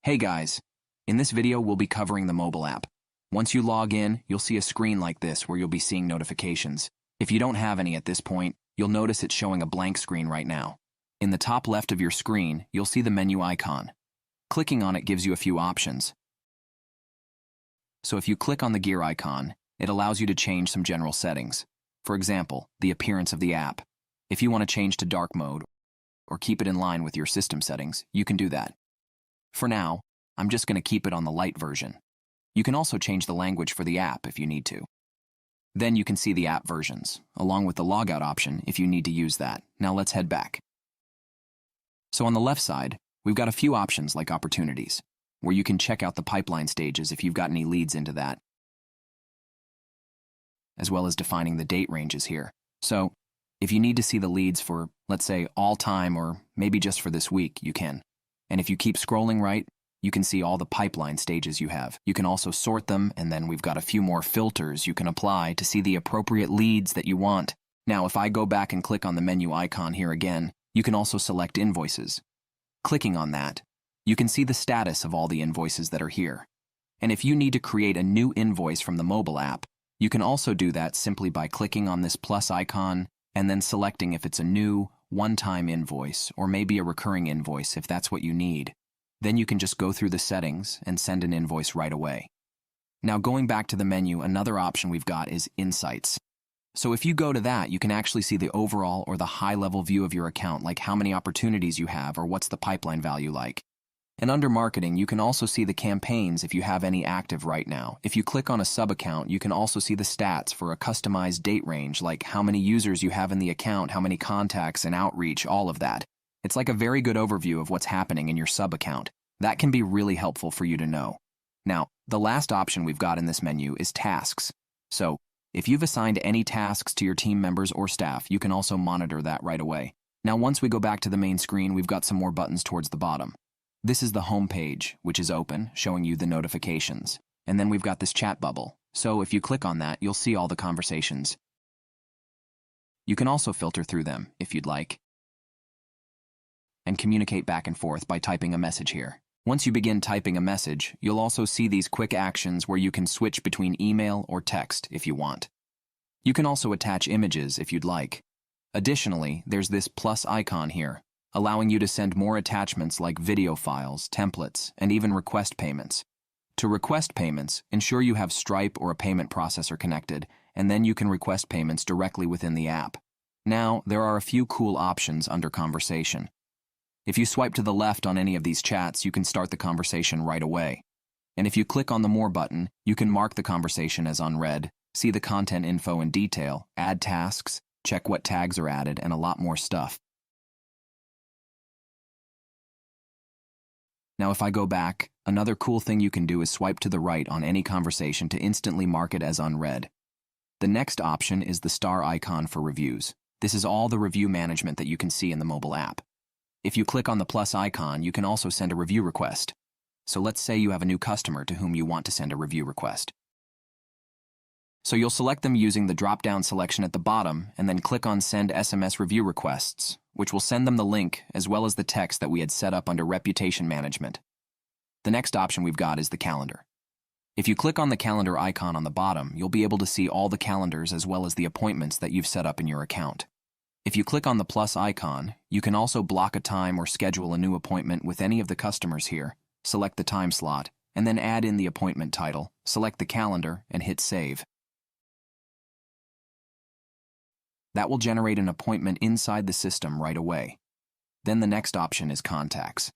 Hey guys, in this video we'll be covering the mobile app. Once you log in, you'll see a screen like this where you'll be seeing notifications. If you don't have any at this point, you'll notice it's showing a blank screen right now. In the top left of your screen, you'll see the menu icon. Clicking on it gives you a few options. So if you click on the gear icon, it allows you to change some general settings. For example, the appearance of the app. If you want to change to dark mode or keep it in line with your system settings, you can do that. For now, I'm just going to keep it on the light version. You can also change the language for the app if you need to. Then you can see the app versions, along with the logout option if you need to use that. Now let's head back. So on the left side, we've got a few options like opportunities, where you can check out the pipeline stages if you've got any leads into that, as well as defining the date ranges here. So if you need to see the leads for, let's say, all time or maybe just for this week, you can. And if you keep scrolling right, you can see all the pipeline stages you have. You can also sort them, and then we've got a few more filters you can apply to see the appropriate leads that you want. Now, if I go back and click on the menu icon here again, you can also select invoices. Clicking on that, you can see the status of all the invoices that are here. And if you need to create a new invoice from the mobile app, you can also do that simply by clicking on this plus icon and then selecting if it's a new, one-time invoice or maybe a recurring invoice if that's what you need. Then you can just go through the settings and send an invoice right away. Now going back to the menu, another option we've got is Insights. So if you go to that, you can actually see the overall or the high-level view of your account, like how many opportunities you have or what's the pipeline value like. And under Marketing, you can also see the campaigns if you have any active right now. If you click on a sub-account, you can also see the stats for a customized date range, like how many users you have in the account, how many contacts and outreach, all of that. It's like a very good overview of what's happening in your sub-account. That can be really helpful for you to know. Now, the last option we've got in this menu is Tasks. So, if you've assigned any tasks to your team members or staff, you can also monitor that right away. Now, once we go back to the main screen, we've got some more buttons towards the bottom. This is the home page, which is open, showing you the notifications. And then we've got this chat bubble. So if you click on that, you'll see all the conversations. You can also filter through them, if you'd like, and communicate back and forth by typing a message here. Once you begin typing a message, you'll also see these quick actions where you can switch between email or text if you want. You can also attach images if you'd like. Additionally, there's this plus icon here, allowing you to send more attachments like video files, templates, and even request payments. To request payments, ensure you have Stripe or a payment processor connected, and then you can request payments directly within the app. Now, there are a few cool options under Conversation. If you swipe to the left on any of these chats, you can start the conversation right away. And if you click on the More button, you can mark the conversation as unread, see the content info in detail, add tasks, check what tags are added, and a lot more stuff. Now if I go back, another cool thing you can do is swipe to the right on any conversation to instantly mark it as unread. The next option is the star icon for reviews. This is all the review management that you can see in the mobile app. If you click on the plus icon, you can also send a review request. So let's say you have a new customer to whom you want to send a review request. So you'll select them using the drop-down selection at the bottom and then click on Send SMS Review Requests, which will send them the link as well as the text that we had set up under Reputation Management. The next option we've got is the calendar. If you click on the calendar icon on the bottom, you'll be able to see all the calendars as well as the appointments that you've set up in your account. If you click on the plus icon, you can also block a time or schedule a new appointment with any of the customers here, select the time slot, and then add in the appointment title, select the calendar, and hit Save. That will generate an appointment inside the system right away. Then the next option is Contacts.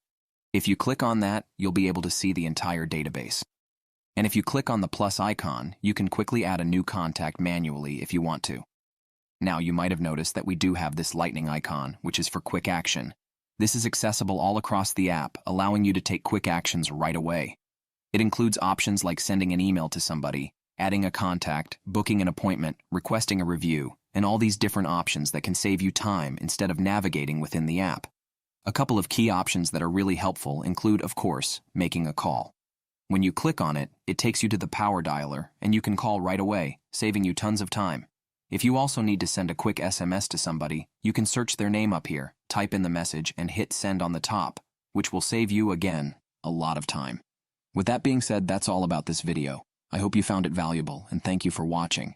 If you click on that, you'll be able to see the entire database. And if you click on the plus icon, you can quickly add a new contact manually if you want to. Now, you might have noticed that we do have this lightning icon, which is for quick action. This is accessible all across the app, allowing you to take quick actions right away. It includes options like sending an email to somebody, adding a contact, booking an appointment, requesting a review, and all these different options that can save you time instead of navigating within the app. A couple of key options that are really helpful include, of course, making a call. When you click on it, it takes you to the power dialer, and you can call right away, saving you tons of time. If you also need to send a quick SMS to somebody, you can search their name up here, type in the message, and hit Send on the top, which will save you, again, a lot of time. With that being said, that's all about this video. I hope you found it valuable, and thank you for watching.